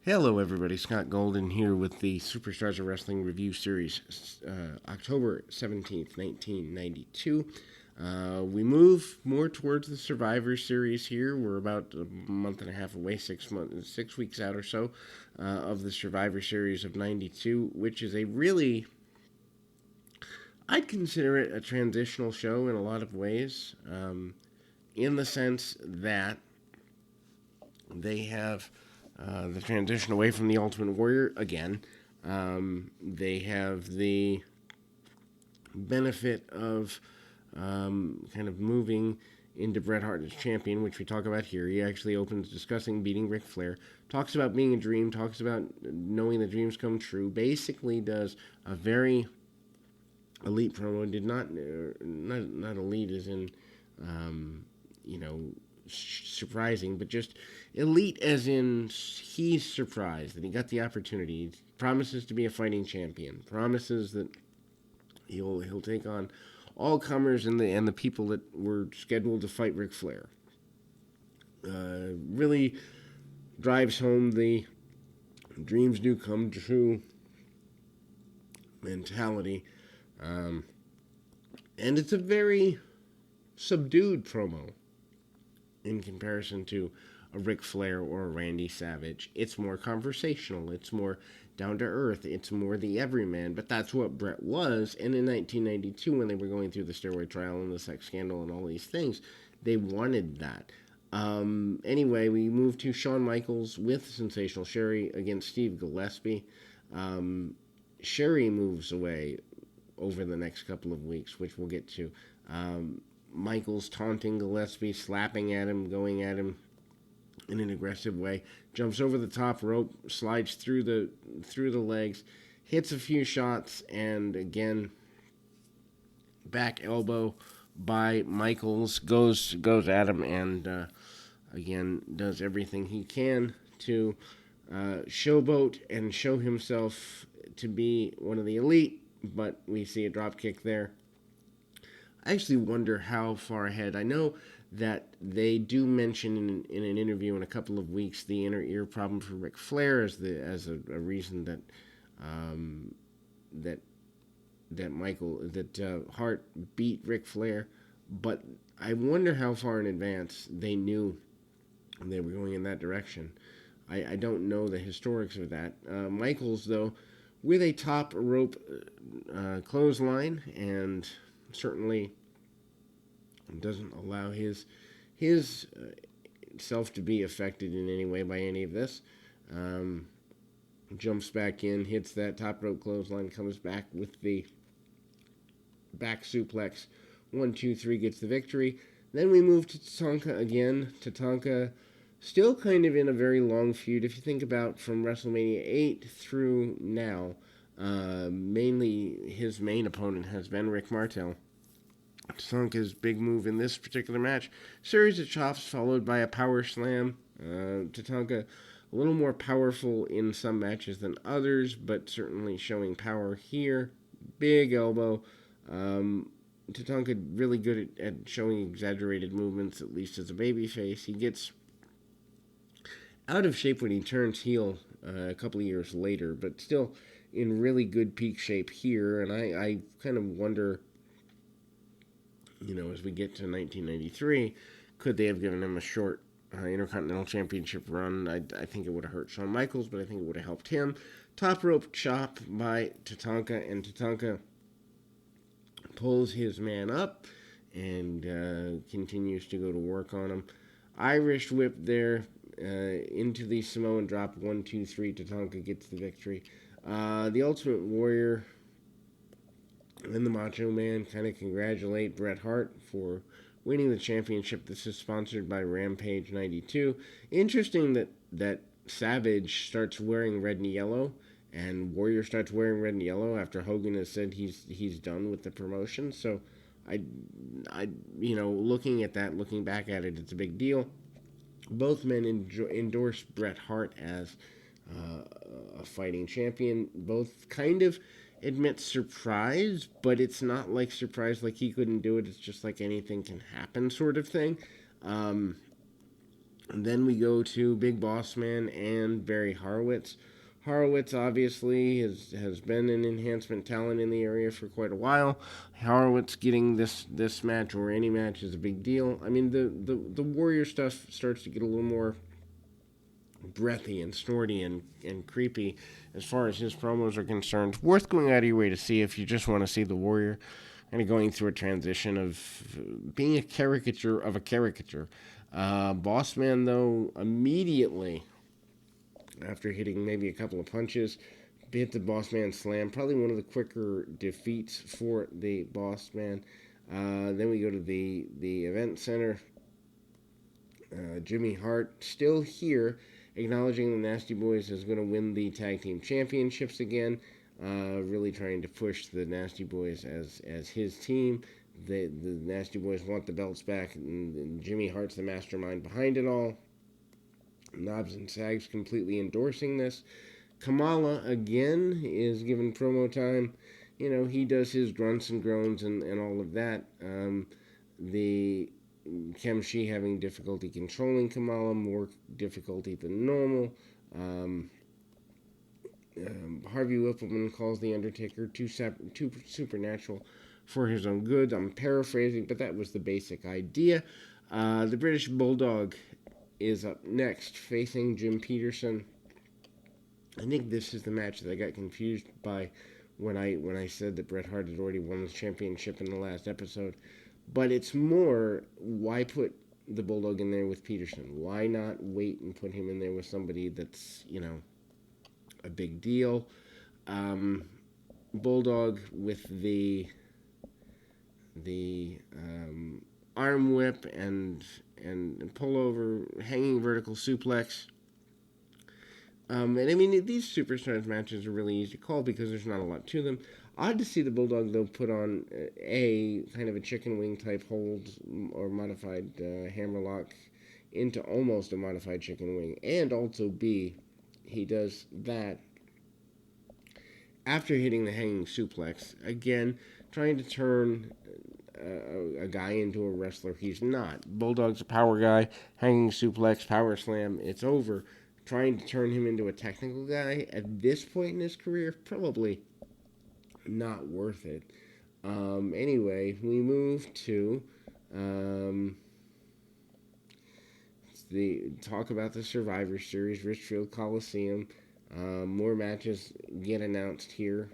Hello, everybody. Scott Golden here with the Superstars of Wrestling Review Series, October 17th, 1992. We move more towards the Survivor Series here. We're about a month and a half away, 6 weeks out or so, of the Survivor Series of 92, which is a really, I'd consider it a transitional show in a lot of ways, in the sense that they have the transition away from the Ultimate Warrior again. They have the benefit of kind of moving into Bret Hart as champion, which we talk about here. He actually opens discussing beating Ric Flair, talks about being a dream, talks about knowing the dreams come true, basically does a very elite promo. Did not elite as in, you know, surprising, but just elite as in he's surprised that he got the opportunity. He promises to be a fighting champion. Promises that he'll take on all comers and the people that were scheduled to fight Ric Flair. Really drives home the dreams do come true mentality. And it's a very subdued promo in comparison to a Ric Flair or a Randy Savage. It's more conversational. It's more down to earth. It's more the everyman. But that's what Bret was. And in 1992, when they were going through the steroid trial and the sex scandal and all these things, they wanted that. Anyway, we move to Shawn Michaels with Sensational Sherry against Steve Gillespie. Sherry moves away over the next couple of weeks, which we'll get to. Michaels taunting Gillespie, slapping at him, going at him in an aggressive way, jumps over the top rope, slides through the legs, hits a few shots, and again, back elbow by Michaels, goes at him, and again does everything he can to showboat and show himself to be one of the elite, but we see a drop kick there. I actually wonder how far ahead. I know that they do mention in an interview in a couple of weeks the inner ear problem for Ric Flair as a reason that Hart beat Ric Flair, but I wonder how far in advance they knew they were going in that direction. I don't know the historics of that. Michaels, though, with a top rope clothesline, and certainly doesn't allow his self to be affected in any way by any of this. Jumps back in, hits that top rope clothesline, comes back with the back suplex. 1, 2, 3 gets the victory. Then we move to Tatanka again. Tatanka still kind of in a very long feud. If you think about from WrestleMania 8 through now, mainly his main opponent has been Rick Martel. Tatanka's big move in this particular match, series of chops followed by a power slam. Tatanka a little more powerful in some matches than others, but certainly showing power here. Big elbow. Tatanka really good at showing exaggerated movements, at least as a babyface. He gets out of shape when he turns heel a couple of years later, but still in really good peak shape here. And I kind of wonder, as we get to 1993, could they have given him a short Intercontinental Championship run? I think it would have hurt Shawn Michaels, but I think it would have helped him. Top rope chop by Tatanka, and Tatanka pulls his man up and continues to go to work on him. Irish whip there into the Samoan drop. 1, 2, 3. Tatanka gets the victory. The Ultimate Warrior and the Macho Man kind of congratulate Bret Hart for winning the championship. This is sponsored by Rampage 92. Interesting that Savage starts wearing red and yellow, and Warrior starts wearing red and yellow after Hogan has said he's done with the promotion. So, looking at that, looking back at it, it's a big deal. Both men endorse Bret Hart as a fighting champion. Both kind of admit surprise, but it's not like surprise like he couldn't do it. It's just like anything can happen sort of thing. And then we go to Big Boss Man and Barry Horowitz. Horowitz obviously has been an enhancement talent in the area for quite a while. Horowitz getting this match or any match is a big deal. I mean, the Warrior stuff starts to get a little more breathy and snorty and creepy as far as his promos are concerned. Worth going out of your way to see if you just want to see the Warrior kind of going through a transition of being a caricature of a caricature. Boss Man, though, immediately after hitting maybe a couple of punches, hit the Boss Man slam. Probably one of the quicker defeats for the Boss Man. Then we go to the event center. Jimmy Hart still here, acknowledging the Nasty Boys is going to win the tag team championships again. Really trying to push the Nasty Boys as his team. The Nasty Boys want the belts back, and Jimmy Hart's the mastermind behind it all. Knobbs and Sags completely endorsing this. Kamala, again, is given promo time. You know, he does his grunts and groans and all of that. The Kemshi having difficulty controlling Kamala, more difficulty than normal. Harvey Whippleman calls The Undertaker too supernatural for his own good. I'm paraphrasing, but that was the basic idea. The British Bulldog is up next, facing Jim Peterson. I think this is the match that I got confused by when I said that Bret Hart had already won the championship in the last episode. But it's more, why put the Bulldog in there with Peterson? Why not wait and put him in there with somebody that's, you know, a big deal? Bulldog with the arm whip and pullover, hanging vertical suplex. And I mean, these Superstars matches are really easy to call because there's not a lot to them. Odd to see the Bulldog, though, put on a kind of a chicken wing type hold or modified hammerlock into almost a modified chicken wing. And also, B, he does that after hitting the hanging suplex. Again, trying to turn a guy into a wrestler he's not. Bulldog's a power guy, hanging suplex, power slam, it's over. Trying to turn him into a technical guy at this point in his career, probably not worth it. Anyway, we move to the talk about the Survivor Series, Richfield Coliseum. More matches get announced here.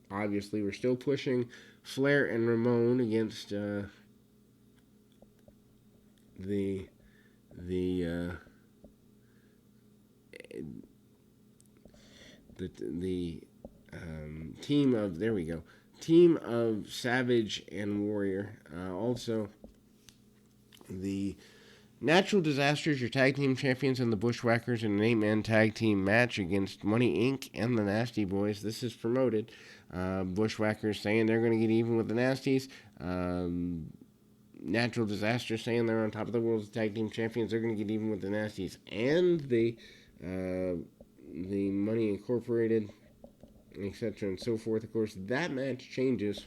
Obviously, we're still pushing Flair and Ramon against the team of Savage and Warrior. Also, the Natural Disasters, your tag team champions, and the Bushwhackers in an 8-man tag team match against Money Inc. and the Nasty Boys. This is promoted. Bushwhackers saying they're going to get even with the Nasties. Natural Disasters saying they're on top of the world's tag team champions. They're going to get even with the Nasties and the Money Incorporated, etc. and so forth. Of course, that match changes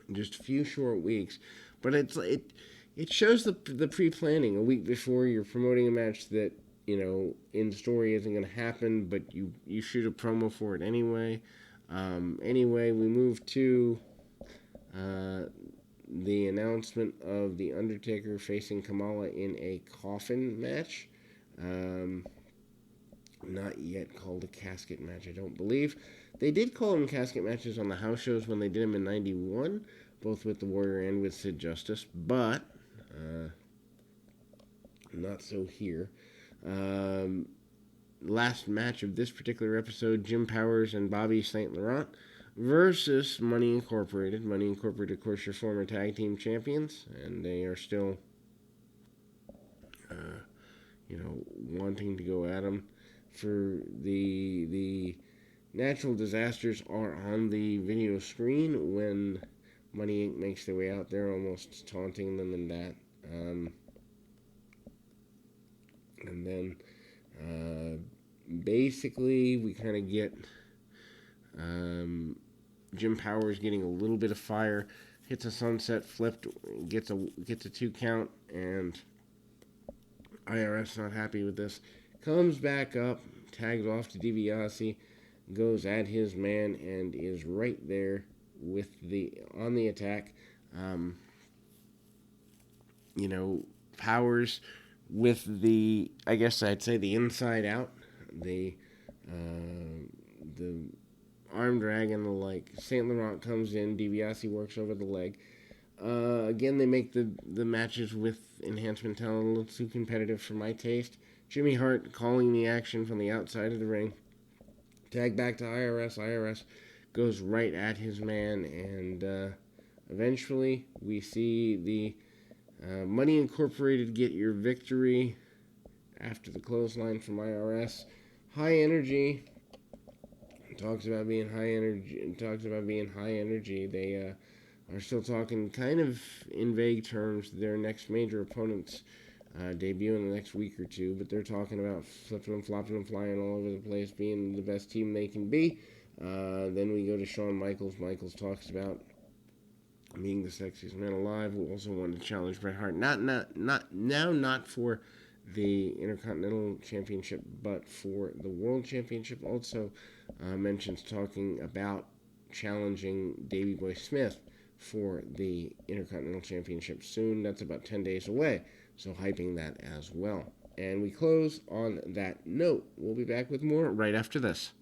in just a few short weeks, but it shows the pre-planning. A week before, you're promoting a match that, you know, in the story isn't going to happen, but you shoot a promo for it anyway. Anyway, we move to the announcement of The Undertaker facing Kamala in a coffin match. Not yet called a casket match, I don't believe. They did call them casket matches on the house shows when they did them in 91, both with the Warrior and with Sid Justice, but not so here. Last match of this particular episode, Jim Powers and Bobby St. Laurent versus Money Incorporated. Money Incorporated, of course, your former tag team champions, and they are still, wanting to go at them. For the Natural Disasters are on the video screen when Money Inc. makes their way out there, almost taunting them and that. And then basically we kind of get Jim Powers getting a little bit of fire, hits a sunset, flipped, gets a 2 count, and IRS not happy with this. Comes back up, tags off to DiBiase, goes at his man, and is right there with on the attack. Um, Powers with I guess I'd say the inside out, the the arm drag and the like. Saint Laurent comes in, DiBiase works over the leg. Again, they make the matches with enhancement talent a little too competitive for my taste. Jimmy Hart calling the action from the outside of the ring. Tag back to IRS. IRS goes right at his man, and eventually we see the Money Incorporated get your victory after the clothesline from IRS. High energy. Talks about being high energy. They are still talking kind of in vague terms. Their next major opponents debut in the next week or two, but they're talking about flipping and flopping and flying all over the place, being the best team they can be. Then we go to Shawn Michaels. Michaels talks about being the sexiest man alive. We also wanted to challenge Bret Hart. Not for the Intercontinental Championship, but for the World Championship. Also mentions talking about challenging Davey Boy Smith for the Intercontinental Championship soon. That's about 10 days away, so hyping that as well. And we close on that note. We'll be back with more right after this.